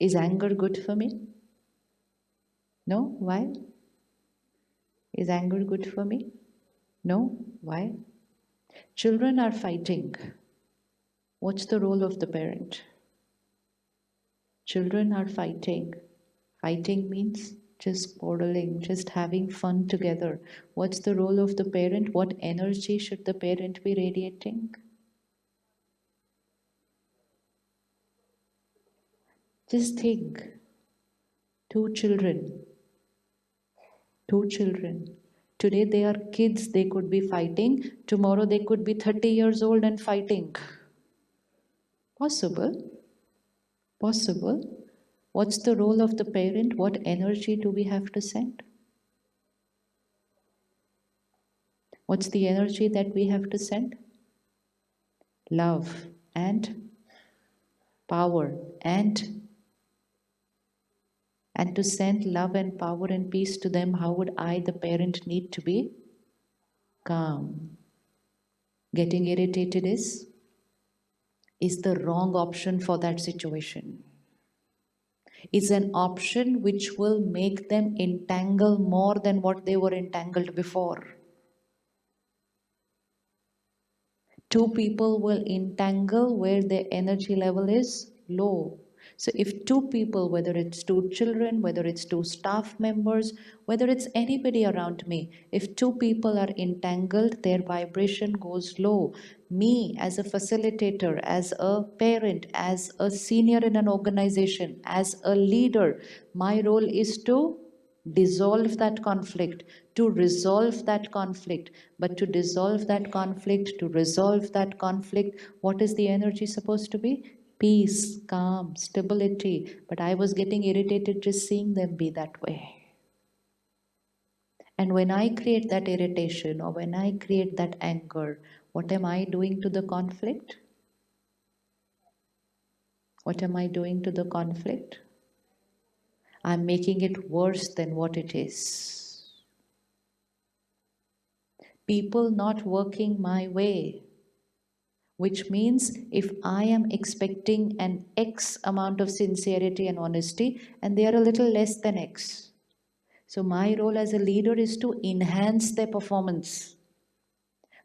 Is anger good for me? No? Why? Is anger good for me? No? Why? Children are fighting. What's the role of the parent? Children are fighting. Fighting means just quarreling, just having fun together. What's the role of the parent? What energy should the parent be radiating? Just think, two children, two children. Today they are kids, they could be fighting. Tomorrow they could be 30 years old and fighting. Possible, possible. What's the role of the parent? What energy do we have to send? What's the energy that we have to send? Love and power and to send love and power and peace to them, how would I, the parent, need to be? Calm. Getting irritated is the wrong option for that situation. Is an option which will make them entangle more than what they were entangled before. Two people will entangle where their energy level is low. So if two people, whether it's two children, whether it's two staff members, whether it's anybody around me, if two people are entangled, their vibration goes low. Me as a facilitator, as a parent, as a senior in an organization, as a leader, my role is to dissolve that conflict, to resolve that conflict. But to dissolve that conflict, to resolve that conflict, what is the energy supposed to be? Peace, calm, stability. But I was getting irritated just seeing them be that way. And when I create that irritation or when I create that anger, what am I doing to the conflict? What am I doing to the conflict? I'm making it worse than what it is. People not working my way, which means if I am expecting an X amount of sincerity and honesty and they are a little less than X. So my role as a leader is to enhance their performance.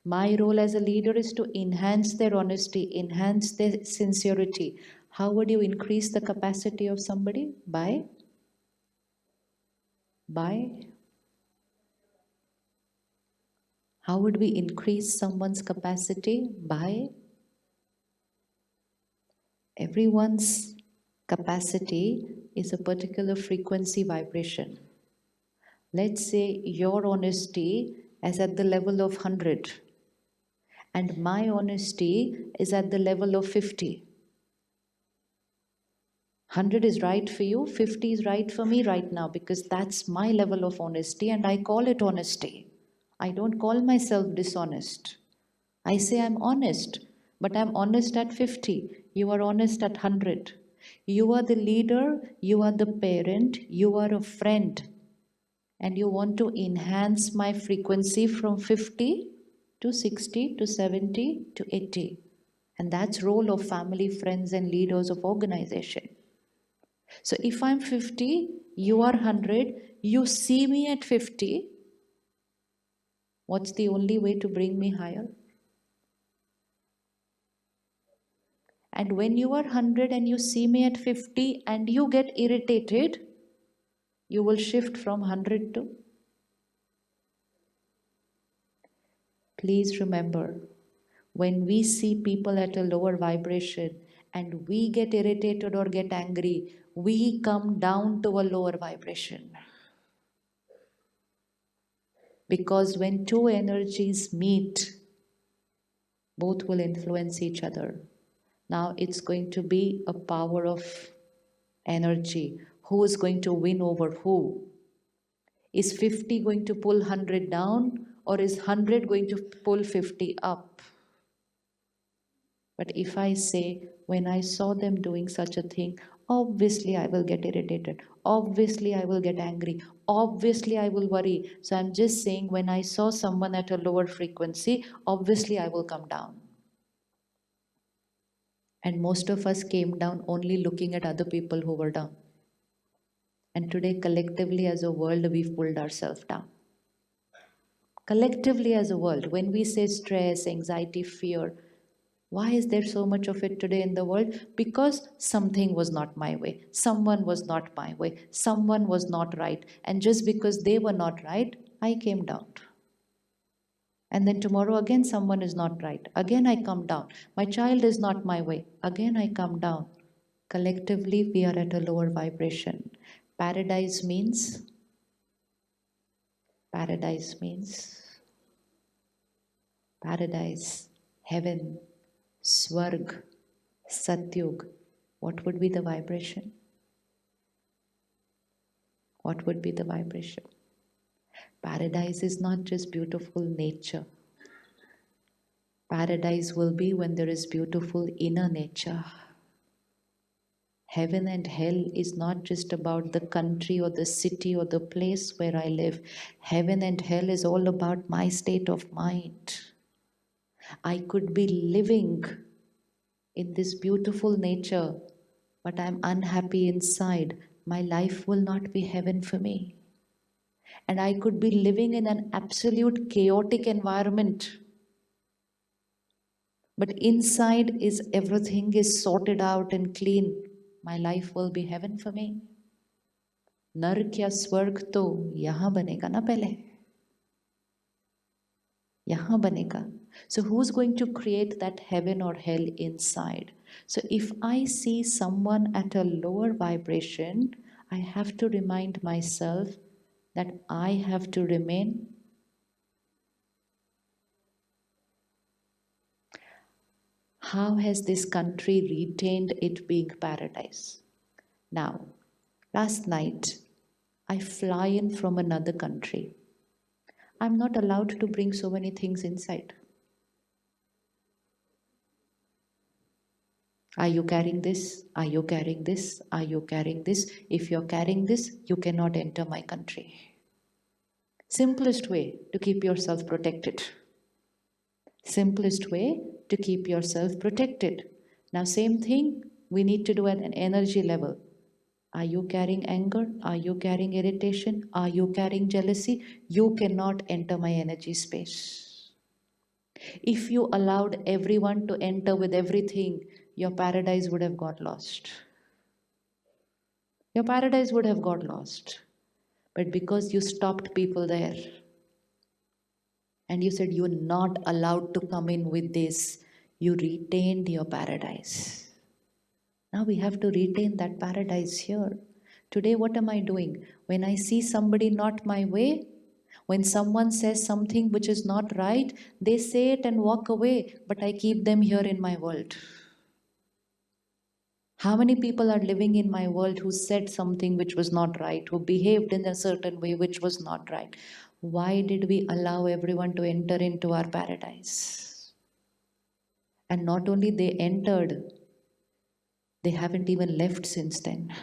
My role as a leader is to enhance their honesty, enhance their sincerity. How would you increase the capacity of somebody? By how would we increase someone's capacity? By everyone's capacity is a particular frequency vibration. Let's say your honesty is at the level of 100 and my honesty is at the level of 50. 100 is right for you, 50 is right for me right now because that's my level of honesty and I call it honesty. I don't call myself dishonest. I say I'm honest, but I'm honest at 50. You are honest at 100. You are the leader, you are the parent, you are a friend, and you want to enhance my frequency from 50 to 60 to 70 to 80. And that's role of family, friends, and leaders of organization. So if I'm 50, you are 100, you see me at 50, what's the only way to bring me higher? And when you are 100 and you see me at 50 and you get irritated, you will shift from 100 to. Please remember, when we see people at a lower vibration and we get irritated or get angry, we come down to a lower vibration. Because when two energies meet, both will influence each other. Now it's going to be a power of energy. Who is going to win over who? Is 50 going to pull 100 down or is 100 going to pull 50 up? But if I say, when I saw them doing such a thing, obviously I will get irritated. Obviously I will get angry. Obviously I will worry. So I'm just saying, when I saw someone at a lower frequency, obviously I will come down. And most of us came down only looking at other people who were down. And today, collectively as a world, we've pulled ourselves down. Collectively as a world, when we say stress, anxiety, fear, why is there so much of it today in the world? Because something was not my way. Someone was not my way. Someone was not right. And just because they were not right, I came down. And then tomorrow again, someone is not right. Again, I come down. My child is not my way. Again, I come down. Collectively, we are at a lower vibration. Paradise means, paradise means, paradise, heaven, Swarg, Satyug. What would be the vibration? What would be the vibration? Paradise is not just beautiful nature. Paradise will be when there is beautiful inner nature. Heaven and hell is not just about the country or the city or the place where I live. Heaven and hell is all about my state of mind. I could be living in this beautiful nature, but I'm unhappy inside. My life will not be heaven for me. And I could be living in an absolute chaotic environment, but inside is everything is sorted out and clean. My life will be heaven for me. नर्क या स्वर्ग तो यहाँ बनेगा ना पहले, यहाँ बनेगा. So who's going to create that heaven or hell inside? So if I see someone at a lower vibration, I have to remind myself that I have to remain. How has this country retained it being paradise? Now, last night, I fly in from another country. I'm not allowed to bring so many things inside. Are you carrying this? Are you carrying this? Are you carrying this? If you're carrying this, you cannot enter my country. Simplest way to keep yourself protected. Simplest way to keep yourself protected. Now, same thing we need to do at an energy level. Are you carrying anger? Are you carrying irritation? Are you carrying jealousy? You cannot enter my energy space. If you allowed everyone to enter with everything, your paradise would have got lost. Your paradise would have got lost. But because you stopped people there and you said you're not allowed to come in with this, you retained your paradise. Now we have to retain that paradise here. Today, what am I doing? When I see somebody not my way, when someone says something which is not right, they say it and walk away, but I keep them here in my world. How many people are living in my world who said something which was not right, who behaved in a certain way which was not right? Why did we allow everyone to enter into our paradise? And not only they entered, they haven't even left since then.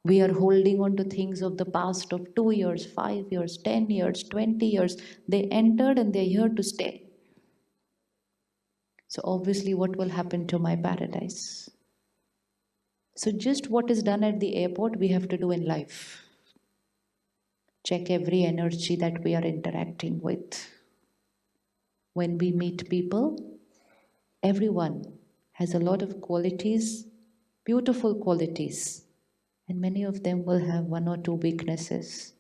We are holding on to things of the past of 2 years, 5 years, 10 years, 20 years. They entered and they're here to stay. So obviously, what will happen to my paradise? So just what is done at the airport, we have to do in life. Check every energy that we are interacting with. When we meet people, everyone has a lot of qualities, beautiful qualities, and many of them will have one or two weaknesses.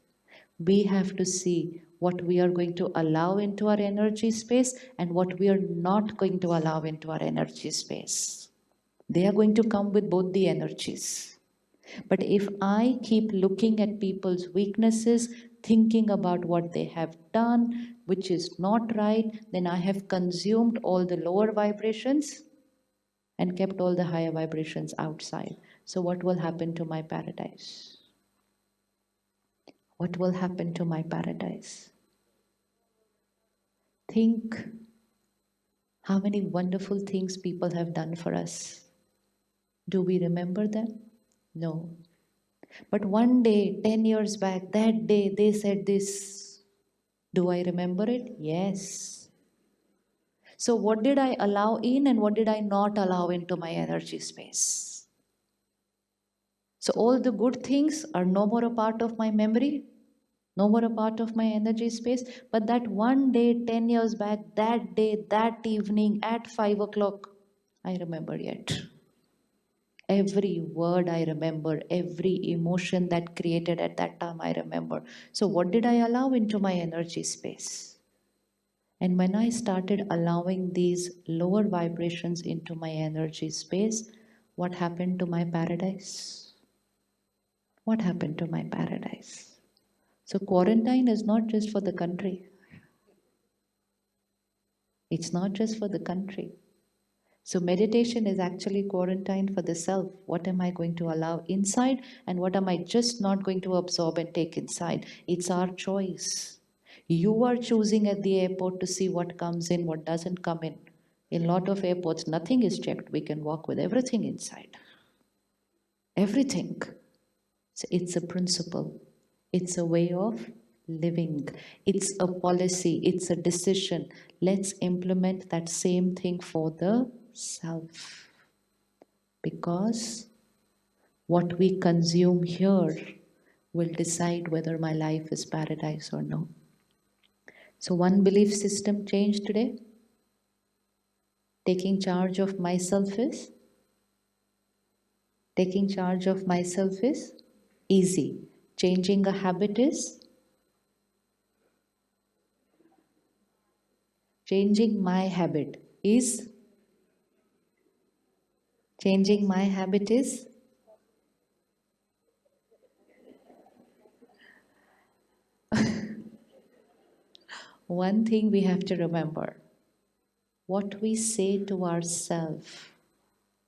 We have to see what we are going to allow into our energy space and what we are not going to allow into our energy space. They are going to come with both the energies. But if I keep looking at people's weaknesses, thinking about what they have done, which is not right, then I have consumed all the lower vibrations and kept all the higher vibrations outside. So, what will happen to my paradise? What will happen to my paradise? Think how many wonderful things people have done for us. Do we remember them? No. But one day, 10 years back, that day they said this. Do I remember it? Yes. So what did I allow in and what did I not allow into my energy space? So all the good things are no more a part of my memory, no more a part of my energy space. But that one day, 10 years back, that day, that evening at 5 o'clock, I remember yet. Every word I remember, every emotion that created at that time I remember. So, what did I allow into my energy space? And when I started allowing these lower vibrations into my energy space, what happened to my paradise? What happened to my paradise? So, quarantine is not just for the country, it's not just for the country. So, meditation is actually quarantine for the self. What am I going to allow inside, and what am I just not going to absorb and take inside? It's our choice. You are choosing at the airport to see what comes in, what doesn't come in. In a lot of airports, nothing is checked. We can walk with everything inside. Everything. So it's a principle, it's a way of living, it's a policy, it's a decision. Let's implement that same thing for the self. Because what we consume here will decide whether my life is paradise or no. So, one belief system change today, taking charge of myself is taking charge of myself is easy. Changing a habit is changing my habit is changing my habit is one thing we have to remember. What we say to ourselves,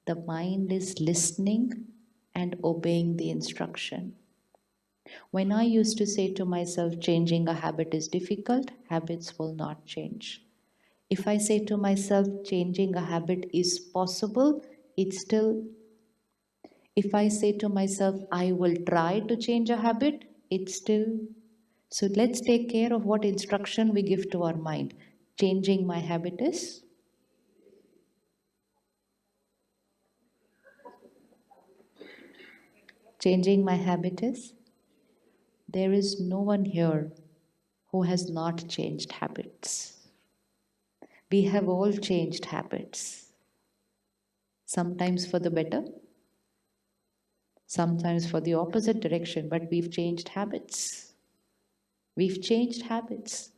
the mind is listening and obeying the instruction. When I used to say to myself, changing a habit is difficult, habits will not change. If I say to myself, changing a habit is possible, it's still, if I say to myself, I will try to change a habit, it's still. So let's take care of what instruction we give to our mind. Changing my habit is, changing my habit is, there is no one here who has not changed habits. We have all changed habits, sometimes for the better, sometimes for the opposite direction, but we've changed habits. We've changed habits.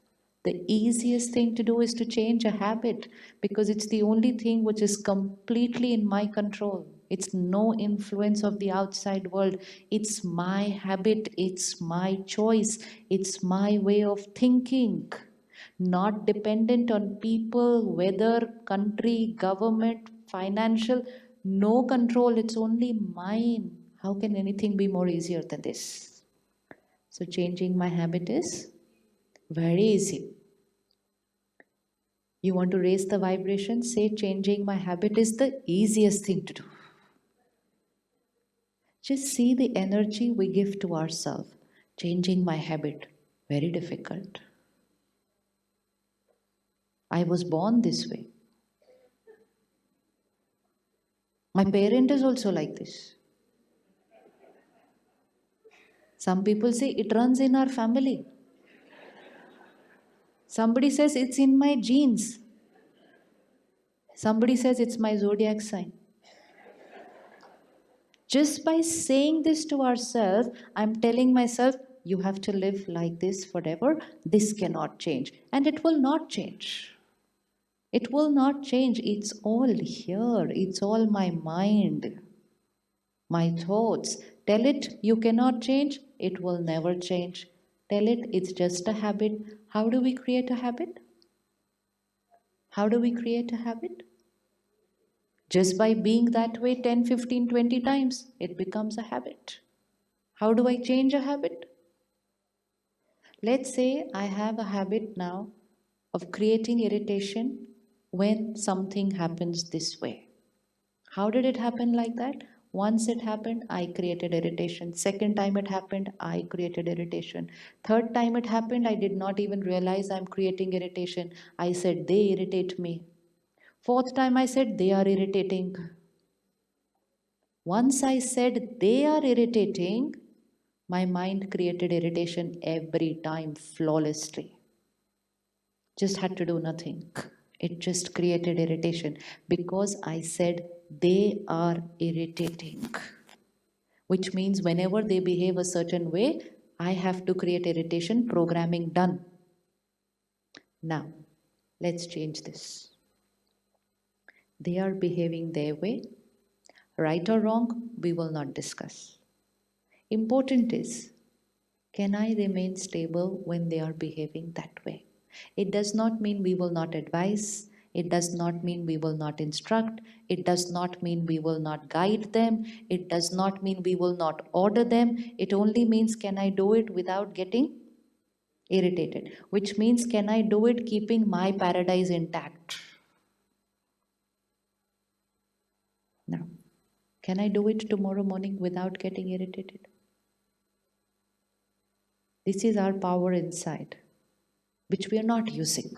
The easiest thing to do is to change a habit because it's the only thing which is completely in my control. It's no influence of the outside world. It's my habit, it's my choice, it's my way of thinking. Not dependent on people, weather, country, government, financial, no control. It's only mine. How can anything be more easier than this? So, changing my habit is very easy. You want to raise the vibration? Say, changing my habit is the easiest thing to do. Just see the energy we give to ourselves. Changing my habit, very difficult. I was born this way. My parent is also like this. Some people say it runs in our family. Somebody says it's in my genes. Somebody says it's my zodiac sign. Just by saying this to ourselves, I'm telling myself, you have to live like this forever. This cannot change. And it will not change. It will not change. It's all here. It's all my mind, my thoughts. Tell it you cannot change. It will never change. Tell it it's just a habit. How do we create a habit? How do we create a habit? Just by being that way 10, 15, 20 times, it becomes a habit. How do I change a habit? Let's say I have a habit now of creating irritation when something happens this way. How did it happen like that? Once it happened, I created irritation. Second time it happened, I created irritation. Third time it happened, I did not even realize I'm creating irritation. I said, they irritate me. Fourth time I said, they are irritating. Once I said, they are irritating, my mind created irritation every time flawlessly. Just had to do nothing. It just created irritation because I said, they are irritating. Which means whenever they behave a certain way, I have to create irritation, programming done. Now, let's change this. They are behaving their way, right or wrong, we will not discuss. Important is, can I remain stable when they are behaving that way? It does not mean we will not advise. It does not mean we will not instruct. It does not mean we will not guide them. It does not mean we will not order them. It only means, can I do it without getting irritated? Which means, can I do it keeping my paradise intact? Now, can I do it tomorrow morning without getting irritated? This is our power inside, which we are not using.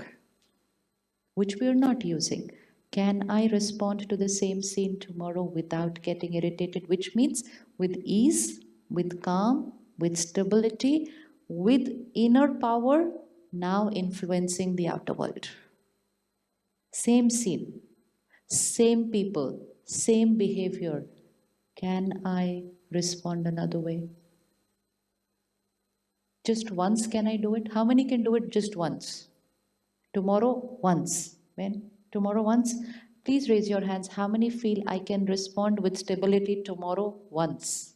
Which we are not using. Can I respond to the same scene tomorrow without getting irritated? Which means with ease, with calm, with stability, with inner power now influencing the outer world. Same scene, same people, same behavior. Can I respond another way? Just once can I do it? How many can do it just once? Tomorrow, once. When? Tomorrow, once. Please raise your hands. How many feel I can respond with stability tomorrow, once?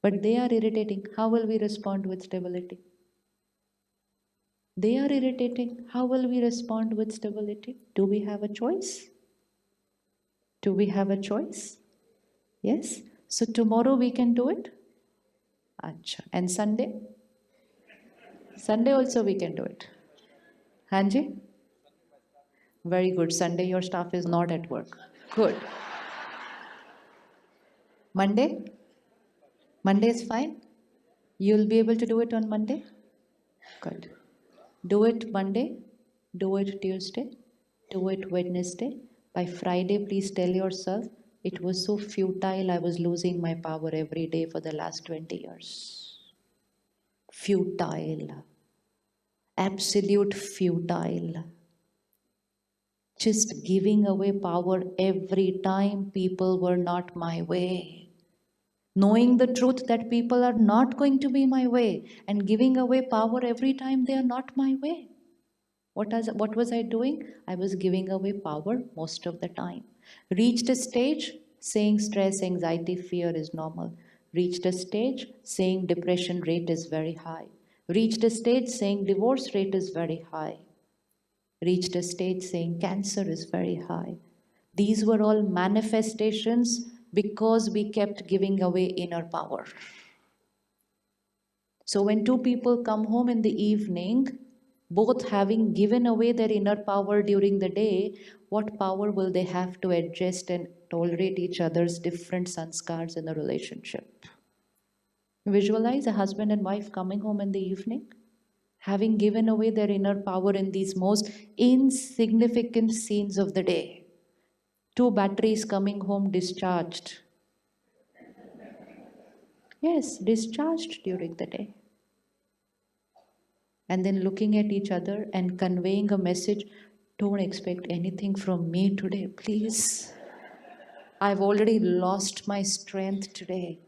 But they are irritating. How will we respond with stability? They are irritating. How will we respond with stability? Do we have a choice? Do we have a choice? Yes. So tomorrow we can do it. Acha. And Sunday? Sunday also we can do it. Hanji? Very good. Sunday your staff is not at work. Good. Monday? Monday is fine? You'll be able to do it on Monday? Good. Do it Monday, do it Tuesday, do it Wednesday. By Friday, please tell yourself, it was so futile, I was losing my power every day for the last 20 years. Futile. Absolute futile. Just giving away power every time people were not my way. Knowing the truth that people are not going to be my way and giving away power every time they are not my way. What was I doing? I was giving away power most of the time. Reached a stage saying stress, anxiety, fear is normal. Reached a stage saying depression rate is very high. Reached a stage saying divorce rate is very high. Reached a stage saying cancer is very high. These were all manifestations because we kept giving away inner power. So when two people come home in the evening, both having given away their inner power during the day, what power will they have to adjust and tolerate each other's different sanskars in the relationship? Visualize a husband and wife coming home in the evening, having given away their inner power in these most insignificant scenes of the day. Two batteries coming home discharged. Yes, discharged during the day. And then looking at each other and conveying a message, don't expect anything from me today, please. I've already lost my strength today.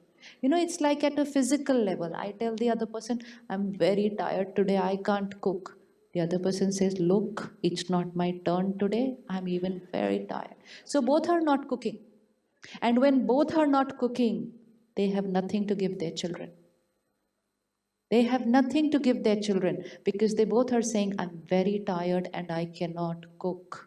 It's like at a physical level. I tell the other person, I'm very tired today, I can't cook. The other person says, look, it's not my turn today, I'm even very tired. So both are not cooking. And when both are not cooking, they have nothing to give their children. They have nothing to give their children because they both are saying, I'm very tired and I cannot cook.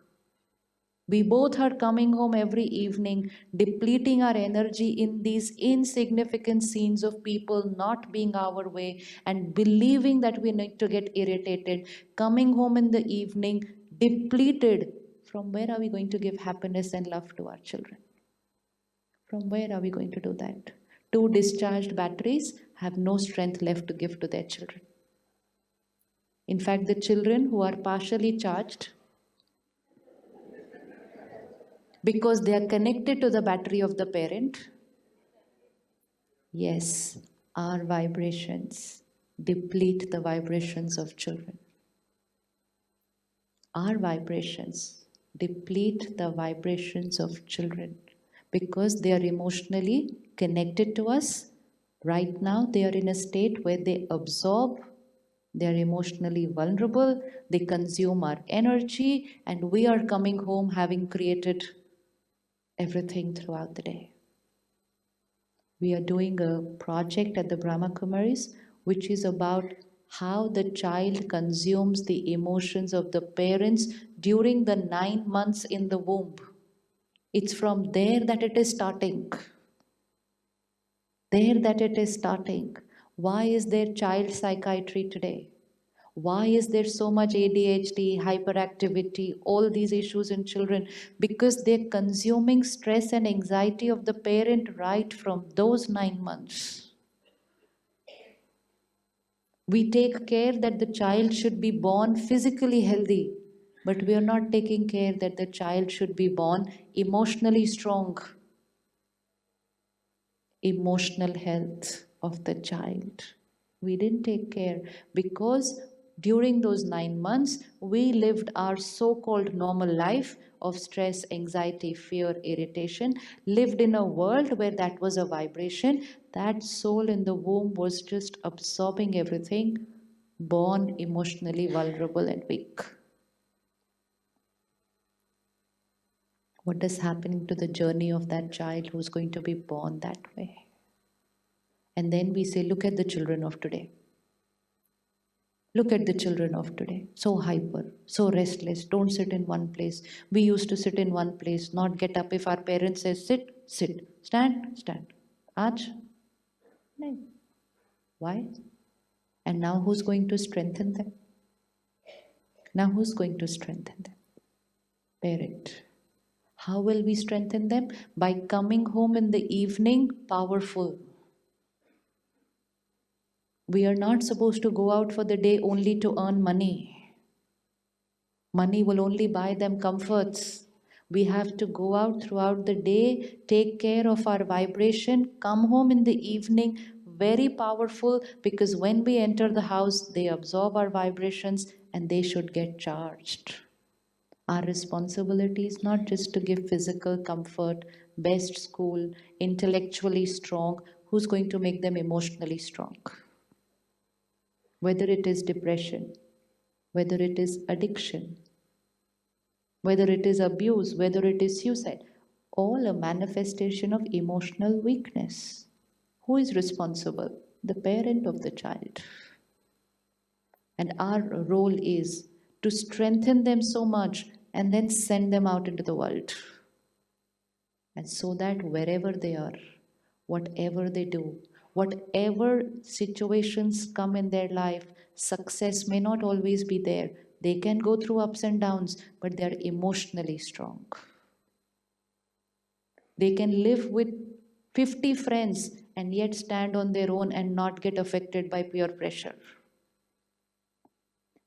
We both are coming home every evening, depleting our energy in these insignificant scenes of people not being our way and believing that we need to get irritated. Coming home in the evening, depleted. From where are we going to give happiness and love to our children? From where are we going to do that? Two discharged batteries have no strength left to give to their children. In fact, the children who are partially charged, because they are connected to the battery of the parent, yes, our vibrations deplete the vibrations of children. Our vibrations deplete the vibrations of children because they are emotionally connected to us. Right now, they are in a state where they absorb, they are emotionally vulnerable, they consume our energy, and we are coming home having created everything throughout the day. We are doing a project at the Brahma Kumaris which is about how the child consumes the emotions of the parents during the 9 months in the womb. It's from there that it is starting. There that it is starting. Why is there child psychiatry today? Why is there so much ADHD, hyperactivity, all these issues in children? Because they're consuming stress and anxiety of the parent right from those 9 months. We take care that the child should be born physically healthy, but we are not taking care that the child should be born emotionally strong. Emotional health of the child. We didn't take care because during those 9 months, we lived our so called normal life of stress, anxiety, fear, irritation, lived in a world where that was a vibration. That soul in the womb was just absorbing everything, born emotionally vulnerable and weak. What is happening to the journey of that child who's going to be born that way? And then we say, look at the children of today. Look at the children of today. So hyper, so restless, don't sit in one place. We used to sit in one place, not get up. If our parents say sit, sit. Stand, stand. Aaj? No. Why? And now who's going to strengthen them? Now who's going to strengthen them? Parent. How will we strengthen them? By coming home in the evening powerful. We are not supposed to go out for the day only to earn money. Money will only buy them comforts. We have to go out throughout the day, take care of our vibration, come home in the evening, very powerful, because when we enter the house, they absorb our vibrations and they should get charged. Our responsibility is not just to give physical comfort, best school, intellectually strong. Who's going to make them emotionally strong? Whether it is depression, whether it is addiction, whether it is abuse, whether it is suicide, all a manifestation of emotional weakness. Who is responsible? The parent of the child. And our role is to strengthen them so much and then send them out into the world. And so that wherever they are, whatever they do, whatever situations come in their life, success may not always be there. They can go through ups and downs, but they're emotionally strong. They can live with 50 friends and yet stand on their own and not get affected by peer pressure.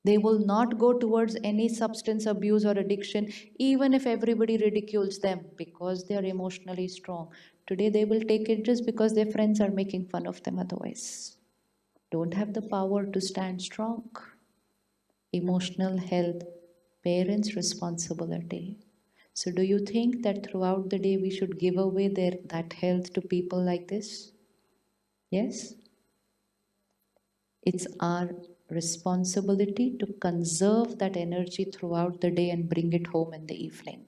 They will not go towards any substance abuse or addiction, even if everybody ridicules them, because they are emotionally strong. Today, they will take it just because their friends are making fun of them otherwise. Don't have the power to stand strong. Emotional health, parents' responsibility. So, do you think that throughout the day we should give away that health to people like this? Yes? It's our responsibility to conserve that energy throughout the day and bring it home in the evening.